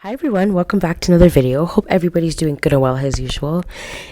Hi everyone, welcome back to another video. Hope everybody's doing good and well as usual.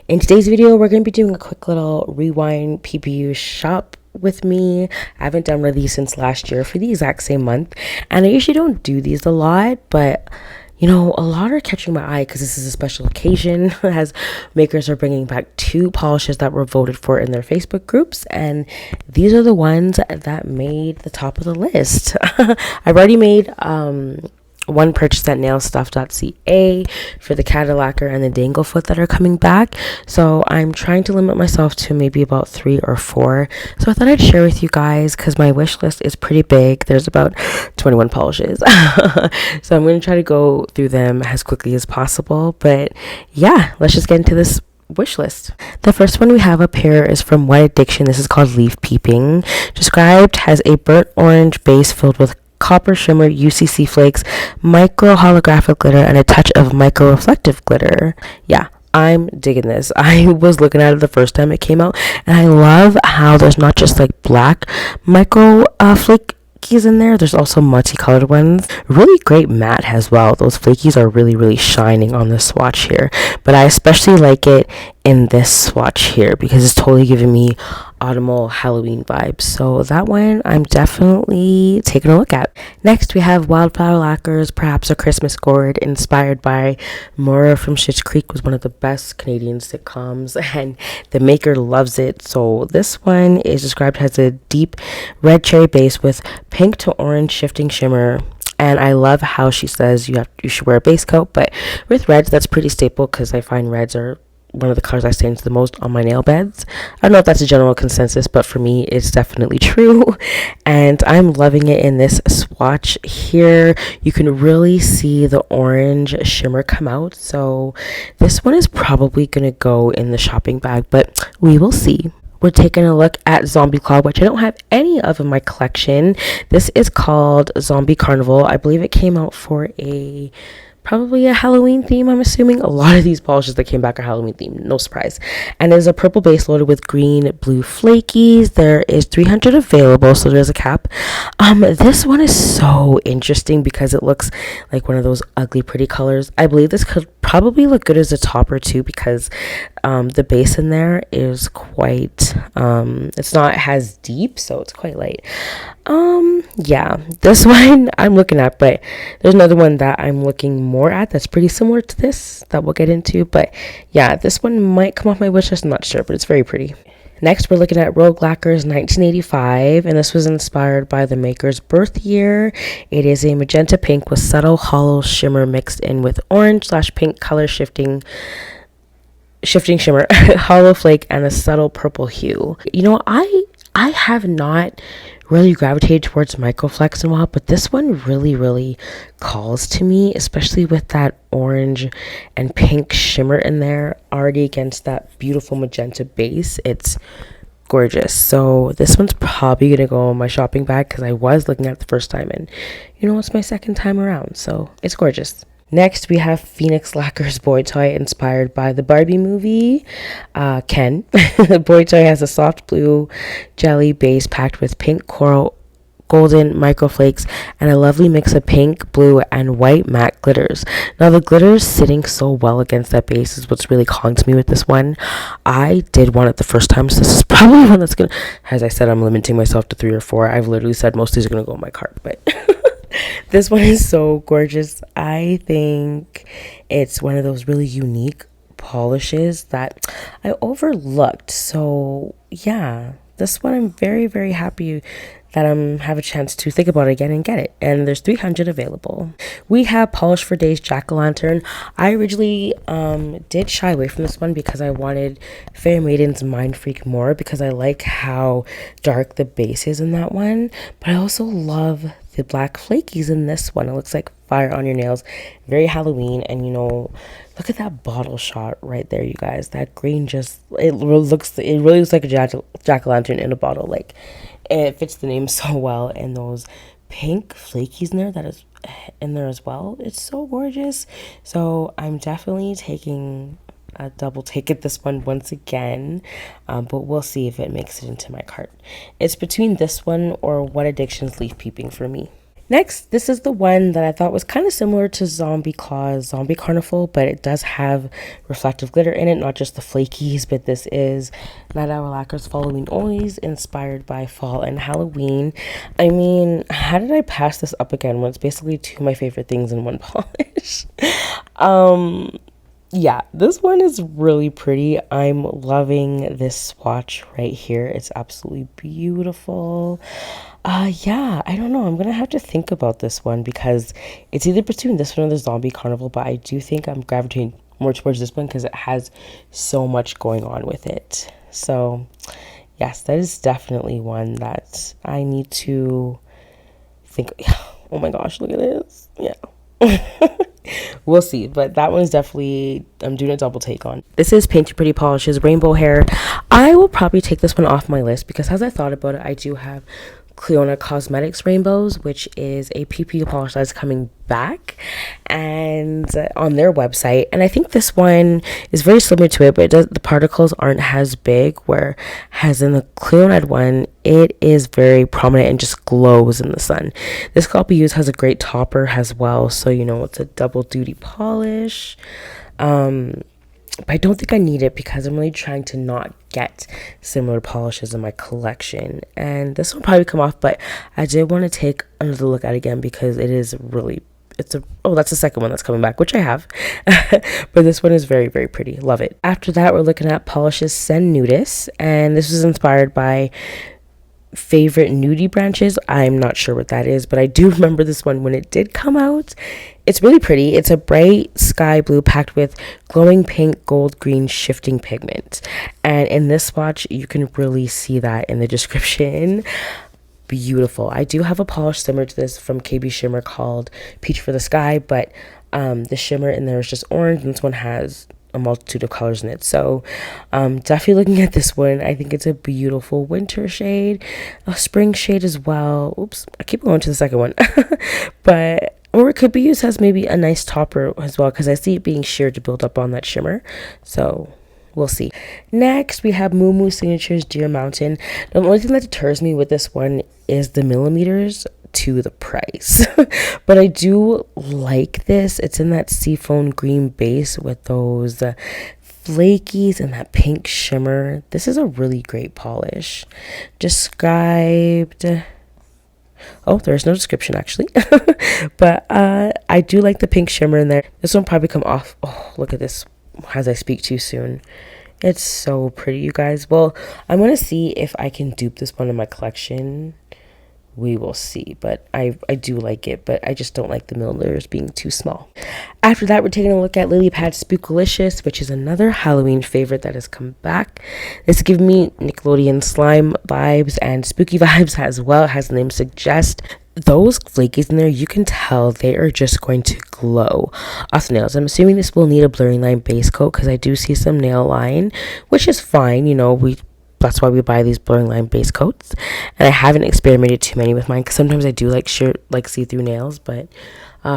In today's video, we're going to be doing a quick little rewind PPU shop with me. I haven't done one of these since last year for the exact same month, and I usually don't do these a lot, but you know, a lot are catching my eye because this is a special occasion as makers are bringing back 2 polishes that were voted for in their Facebook groups, and these are the ones that made the top of the list. I've already made one purchase at nailstuff.ca for the Dreamland Lacquer and the Danglefoot that are coming back. So I'm trying to limit myself to maybe about 3 or 4. So I thought I'd share with you guys because my wish list is pretty big. There's about 21 polishes. So I'm going to try to go through them as quickly as possible. But yeah, let's just get into this wish list. The first one we have up here is from White Addiction. This is called Leaf Peeping. Described as a burnt orange base filled with copper shimmer UCC flakes, micro holographic glitter, and a touch of micro reflective glitter. Yeah, I'm digging this. I was looking at it the first time it came out, and I love how there's not just like black micro flakies in there. There's also multicolored ones. Really great matte as well. Those flakies are really shining on the swatch here, but I especially like it in this swatch here because it's totally giving me autumnal Halloween vibes. So that one I'm definitely taking a look at. Next we have Wildflower Lacquers, Perhaps a Christmas Gourd, inspired by Maura from Schitt's Creek, was one of the best Canadian sitcoms and the maker loves it. So this one is described as a deep red cherry base with pink to orange shifting shimmer. And I love how she says you should wear a base coat, but with reds that's pretty staple because I find reds are one of the colors I stay into the most on my nail beds. I don't know if that's a general consensus, but for me it's definitely true, and I'm loving it in this swatch here. You can really see the orange shimmer come out, so this one is probably gonna go in the shopping bag, but we will see. We're taking a look at Zombie Claw, which I don't have any of in my collection. This is called Zombie Carnival. I believe it came out for probably a Halloween theme, I'm assuming. A lot of these polishes that came back are Halloween themed, no surprise. And there's a purple base loaded with green, blue flakies. There is 300 available, so there's a cap. This one is so interesting because it looks like one of those ugly, pretty colors. I believe this could probably look good as a topper too because the base in there is quite, it's not as deep, so it's quite light. Yeah, this one I'm looking at, but there's another one that I'm looking more at that's pretty similar to this that we'll get into. But yeah, this one might come off my wish list, I'm not sure, but it's very pretty. Next, we're looking at Rogue Lacquer's 1985, and this was inspired by the maker's birth year. It is a magenta pink with subtle hollow shimmer mixed in with orange/pink color shifting shimmer, hollow flake, and a subtle purple hue. You know, I have not really gravitated towards microflex in a while, but this one really calls to me, especially with that orange and pink shimmer in there already against that beautiful magenta base. It's gorgeous. So this one's probably gonna go in my shopping bag because I was looking at it the first time, and you know, it's my second time around, so it's gorgeous. Next, we have Phoenix Lacquer's Boy Toy, inspired by the Barbie movie, Ken. Boy Toy has a soft blue jelly base packed with pink coral golden microflakes and a lovely mix of pink, blue, and white matte glitters. Now, the glitters sitting so well against that base is what's really calling to me with this one. I did want it the first time, so this is probably one that's gonna, as I said, I'm limiting myself to 3 or 4. I've literally said most of these are gonna go in my cart, but this one is so gorgeous. I think it's one of those really unique polishes that I overlooked. So yeah, this one I'm very happy that I have a chance to think about it again and get it. And there's 300 available. We have Polish for Days Jackolantern. I originally did shy away from this one because I wanted Fair Maiden's Mind Freak more because I like how dark the base is in that one. But I also love the black flakies in this one. It looks like fire on your nails. Very Halloween. And you know, look at that bottle shot right there, you guys. That green just, it really looks like a jack-o'-lantern in a bottle. Like, it fits the name so well, and those pink flakies in there that is in there as well. It's so gorgeous. So I'm definitely taking a double take at this one once again, but we'll see if it makes it into my cart. It's between this one or What Addiction's Leaf Peeping for me. Next, this is the one that I thought was kind of similar to Zombie Claw's Zombie Carnival, but it does have reflective glitter in it, not just the flakies, but this is Night Owl Lacquer's Halloween Onlys, inspired by fall and Halloween. I mean, how did I pass this up again when it's basically two of my favorite things in one polish? Yeah, this one is really pretty. I'm loving this swatch right here. It's absolutely beautiful. Yeah, I don't know. I'm gonna have to think about this one because it's either between this one or the Zombie Carnival, but I do think I'm gravitating more towards this one because it has so much going on with it. So, yes, that is definitely one that I need to think. Oh my gosh, look at this. Yeah. We'll see, but that one is definitely I'm doing a double take on. This is Paint Your Pretty Polishes Rainbow Hair. I will probably take this one off my list because as I thought about it, I do have Cleona Cosmetics Rainbows, which is a PPU polish that's coming back and on their website, and I think this one is very similar to it, but the particles aren't as big, where as in the Cleona one it is very prominent and just glows in the sun. This could be used as a great topper as well, so you know it's a double duty polish. But I don't think I need it because I'm really trying to not get similar polishes in my collection. And this will probably come off, but I did want to take another look at it again because it is really, that's the second one that's coming back, which I have. But this one is very, very pretty. Love it. After that, we're looking at Polishes Send Nudists. And this was inspired by favorite nudie branches. I'm not sure what that is, but I do remember this one when it did come out. It's really pretty. It's a bright sky blue packed with glowing pink, gold, green shifting pigment. And in this swatch, you can really see that in the description. Beautiful. I do have a polish similar to this from KB Shimmer called Peach for the Sky, but the shimmer in there is just orange, and this one has a multitude of colors in it. So definitely looking at this one, I think it's a beautiful winter shade, a spring shade as well. Oops, I keep going to the second one. But or it could be used as maybe a nice topper as well, because I see it being sheared to build up on that shimmer. So we'll see. Next, we have MooMoo Signatures Deer Mountain. The only thing that deters me with this one is the millimeters to the price. But I do like this. It's in that seafoam green base with those flakies and that pink shimmer. This is a really great polish. Described... Oh, there's no description actually. But I do like the pink shimmer in there. This one probably come off. Oh, look at this as I speak too soon. It's so pretty, you guys. Well, I'm going to see if I can dupe this one in my collection. We will see, but I do like it, but I just don't like the milliliters being too small. After that, we're taking a look at Pad Spookalicious, which is another Halloween favorite that has come back. This is giving me Nickelodeon slime vibes and spooky vibes as well, as the name suggests. Those flakies in there, you can tell they are just going to glow off the nails. I'm assuming this will need a blurring line base coat because I do see some nail line, which is fine. You know, that's why we buy these blurring line base coats. And I haven't experimented too many with mine because sometimes I do like see-through nails, but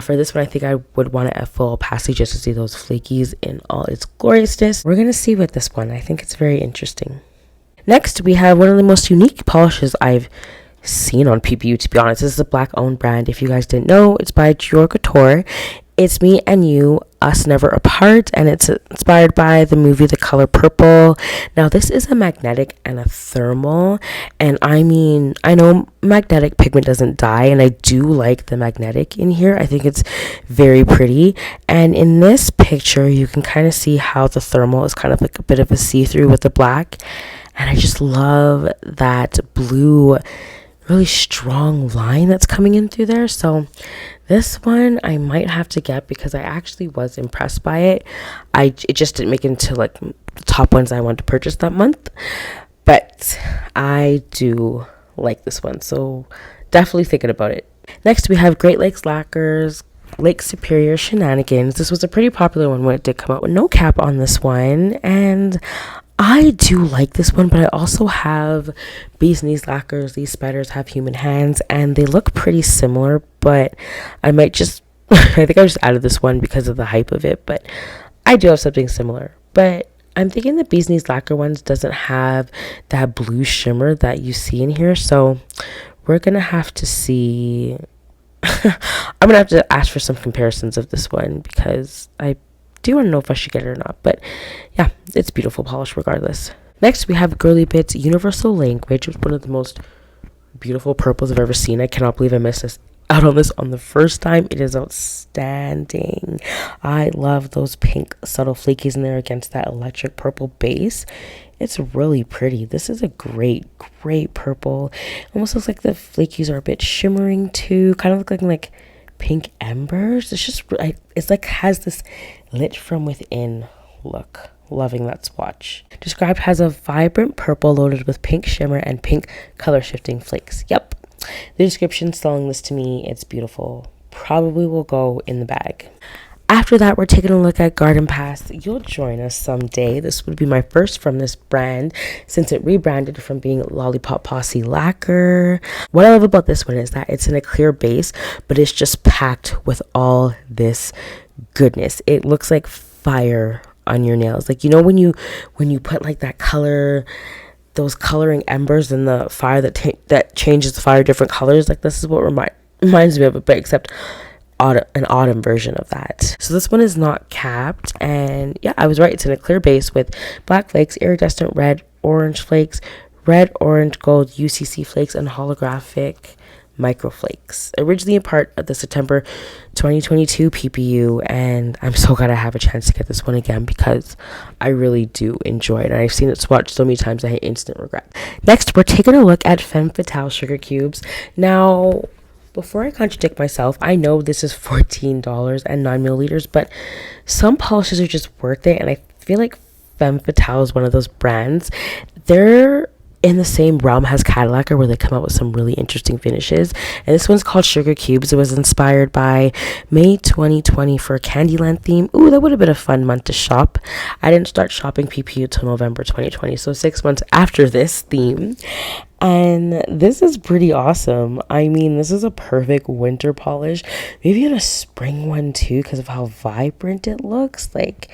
for this one I think I would want a full opacity just to see those flakies in all its gloriousness. We're gonna see with this one. I think it's very interesting. Next, we have one of the most unique polishes I've seen on PPU, to be honest. This is a black owned brand. If you guys didn't know, it's by Dior Couture. It's Me and You, Us Never Apart, and it's inspired by the movie The Color Purple. Now, this is a magnetic and a thermal, and I mean, I know magnetic pigment doesn't dye, and I do like the magnetic in here. I think it's very pretty, and in this picture, you can kind of see how the thermal is kind of like a bit of a see-through with the black, and I just love that blue, really strong line that's coming in through there. So this one I might have to get because I actually was impressed by it. It just didn't make it into like the top ones I wanted to purchase that month, but I do like this one, so definitely thinking about it. Next, we have Great Lakes Lacquer's Lake Superior Shenanigans. This was a pretty popular one when it did come out, with no cap on this one, and I do like this one, but I also have Bees Knees Lacquers. These spiders have human hands, and they look pretty similar, but I might just, I think I just added this one because of the hype of it, but I do have something similar. But I'm thinking the Bees Knees Lacquer ones doesn't have that blue shimmer that you see in here, so we're going to have to see I'm gonna have to ask for some comparisons of this one because I do want to know if I should get it or not. But yeah, it's beautiful polish regardless. Next, we have Girly Bits Universal Language, which is one of the most beautiful purples I've ever seen. I cannot believe I missed this out on this on the first time. It is outstanding. I love those pink subtle flakies in there against that electric purple base. It's really pretty. This is a great purple. Almost looks like the flakies are a bit shimmering too. Kind of look like pink embers. It's just, it's like has this lit from within look. Loving that swatch. Described as a vibrant purple loaded with pink shimmer and pink color shifting flakes. Yep. The description's telling this to me. It's beautiful. Probably will go in the bag. After that, we're taking a look at Garden Pass. You'll join us someday. This would be my first from this brand since it rebranded from being Lollipop Posse Lacquer. What I love about this one is that it's in a clear base, but it's just packed with all this goodness. It looks like fire on your nails. Like, you know, when you put like that color, those coloring embers in the fire that changes the fire different colors, like this is what reminds me of it, but except an autumn version of that. So this one is not capped, and yeah, I was right. It's in a clear base with black flakes, iridescent red, orange flakes, red, orange, gold, UCC flakes, and holographic microflakes. Originally a part of the September 2022 PPU, and I'm so glad I have a chance to get this one again because I really do enjoy it. And I've seen it swatched so many times I had instant regret. Next, we're taking a look at Femme Fatale Sugar Cubes. Now, before I contradict myself, I know this is $14 and 9 milliliters, but some polishes are just worth it, and I feel like Femme Fatale is one of those brands. They're in the same realm as Cadillac, where they come out with some really interesting finishes, and this one's called Sugar Cubes. It was inspired by May 2020 for a Candyland theme. Ooh, that would have been a fun month to shop. I didn't start shopping PPU till November 2020, so 6 months after this theme. And this is pretty awesome. I mean, this is a perfect winter polish, maybe in a spring one too, because of how vibrant it looks. Like,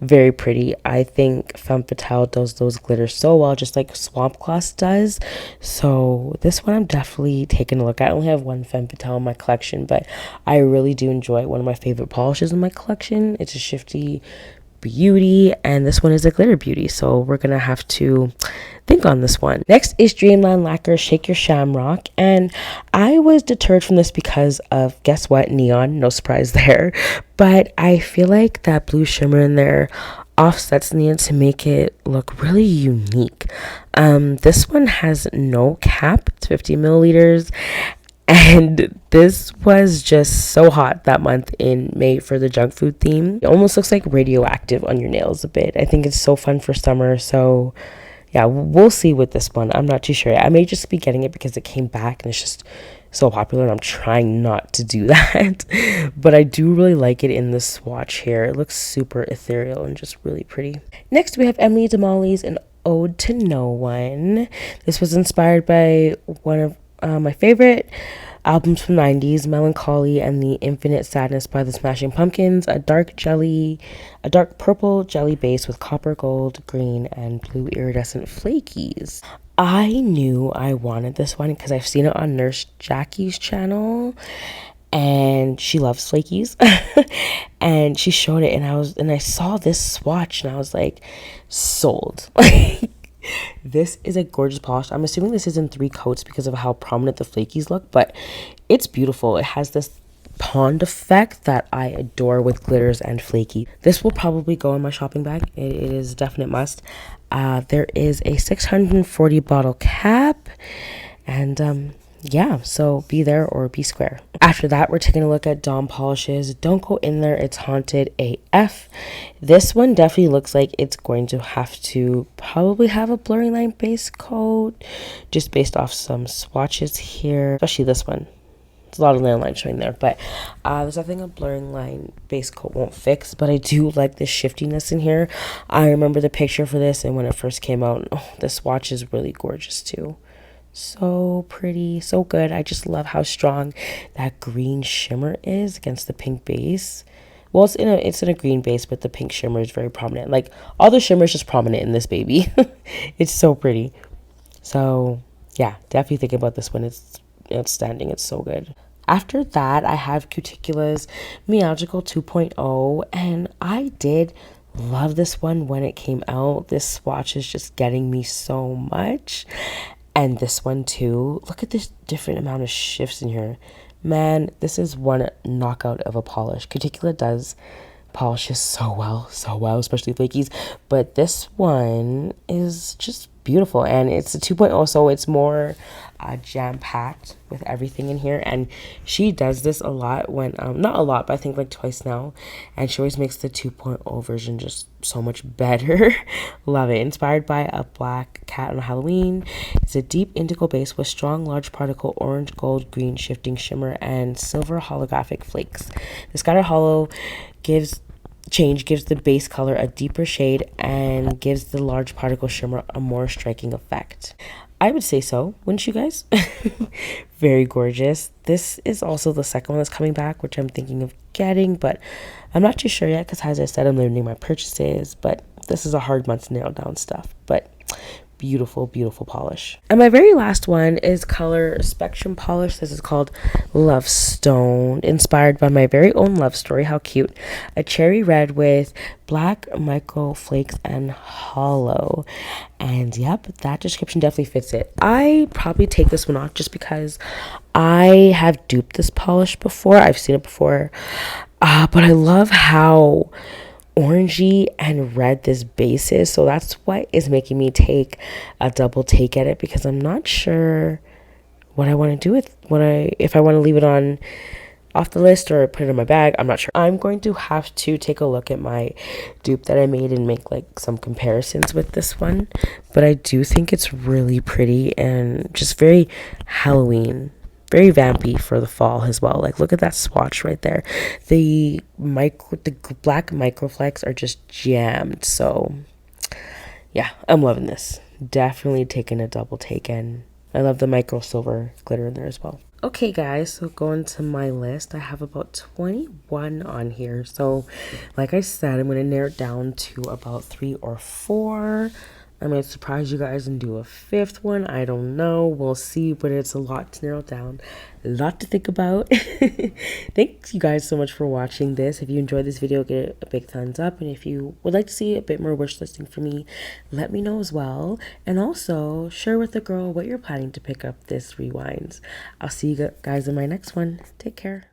very pretty. I think Femme Fatale does those glitters so well, just like Swamp Gloss does. So this one I'm definitely taking a look at. I only have one Femme Fatale in my collection, but I really do enjoy it. One of my favorite polishes in my collection. It's a shifty beauty, and this one is a glitter beauty, so we're gonna have to think on this one. Next is Dreamland Lacquer Shake Your Shamrock, and I was deterred from this because of, guess what, neon. No surprise there, but I feel like that blue shimmer in there offsets neon to make it look really unique. This one has no cap. It's 50 milliliters. And this was just so hot that month in May for the junk food theme. It almost looks like radioactive on your nails a bit. I think it's so fun for summer. So yeah, we'll see with this one. I'm not too sure. I may just be getting it because it came back and it's just so popular, and I'm trying not to do that. But I do really like it in the swatch here. It looks super ethereal and just really pretty. Next, we have Emily Damali's An Ode to No One. This was inspired by one of my favorite albums from the 90s, Melancholy and the Infinite Sadness by the Smashing Pumpkins. A dark purple jelly base with copper, gold, green, and blue iridescent flakies. I knew I wanted this one because I've seen it on Nurse Jackie's channel, and she loves flakies. And she showed it, and I saw this swatch, and I was like, sold. This is a gorgeous polish. I'm assuming this is in 3 coats because of how prominent the flakies look, but it's beautiful. It has this pond effect that I adore with glitters and flaky. This will probably go in my shopping bag. It is a definite must. There is a 640 bottle cap, and yeah, so be there or be square. After that, we're taking a look at Dawn Polishes. Don't Go In There, It's Haunted AF. This one definitely looks like it's going to have to probably have a blurring line base coat, just based off some swatches here, especially this one. There's a lot of nail line showing there, but there's nothing a blurring line base coat won't fix. But I do like the shiftiness in here. I remember the picture for this, and when it first came out, the swatch is really gorgeous too. So pretty, so good. I just love how strong that green shimmer is against the pink base. Well, it's in a green base, but the pink shimmer is very prominent. Like, all the shimmer is just prominent in this baby. It's so pretty. So yeah, definitely think about this one. It's outstanding. It's so good. After that, I have Cuticulous Meowgical 2.0, and I did love this one when it came out. This swatch is just getting me so much. And this one too. Look at this different amount of shifts in here. Man, this is one knockout of a polish. Cuticulous does polishes so well, especially flakies. But this one is just beautiful, and it's a 2.0, so it's more jam-packed with everything in here. And she does this a lot when not a lot, but I think like twice now, and she always makes the 2.0 version just so much better. Love it. Inspired by a black cat on Halloween. It's a deep indigo base with strong large particle orange, gold, green shifting shimmer and silver holographic flakes. The scattered hollow gives the base color a deeper shade and gives the large particle shimmer a more striking effect. I would say so, wouldn't you guys? Very gorgeous. This is also the second one that's coming back, which I'm thinking of getting, but I'm not too sure yet because, as I said, I'm limiting my purchases, but this is a hard month to nail down stuff. But beautiful, beautiful polish. And my very last one is Color Spectrum Polish. This is called Love Stone, inspired by my very own love story. How cute. A cherry red with black micro flakes and hollow. And yep, that description definitely fits it. I probably take this one off just because I have duped this polish before. I've seen it before. But I love how orangey and red this base is, so that's what is making me take a double take at it, because I'm not sure what I want to do with if I want to leave it on off the list or put it in my bag. I'm not sure. I'm going to have to take a look at my dupe that I made and make like some comparisons with this one, but I do think it's really pretty and just very Halloween, very vampy for the fall as well. Like, look at that swatch right there. The black microflex are just jammed. So yeah, I'm loving this. Definitely taking a double take in. I love the micro silver glitter in there as well. Okay guys, so going to my list, I have about 21 on here. So like I said, I'm going to narrow it down to about 3 or 4. I might surprise you guys and do a 5th one. I don't know. We'll see, but it's a lot to narrow down. A lot to think about. Thanks you guys so much for watching this. If you enjoyed this video, give it a big thumbs up. And if you would like to see a bit more wish listing from me, let me know as well. And also, share with a girl what you're planning to pick up this rewinds. I'll see you guys in my next one. Take care.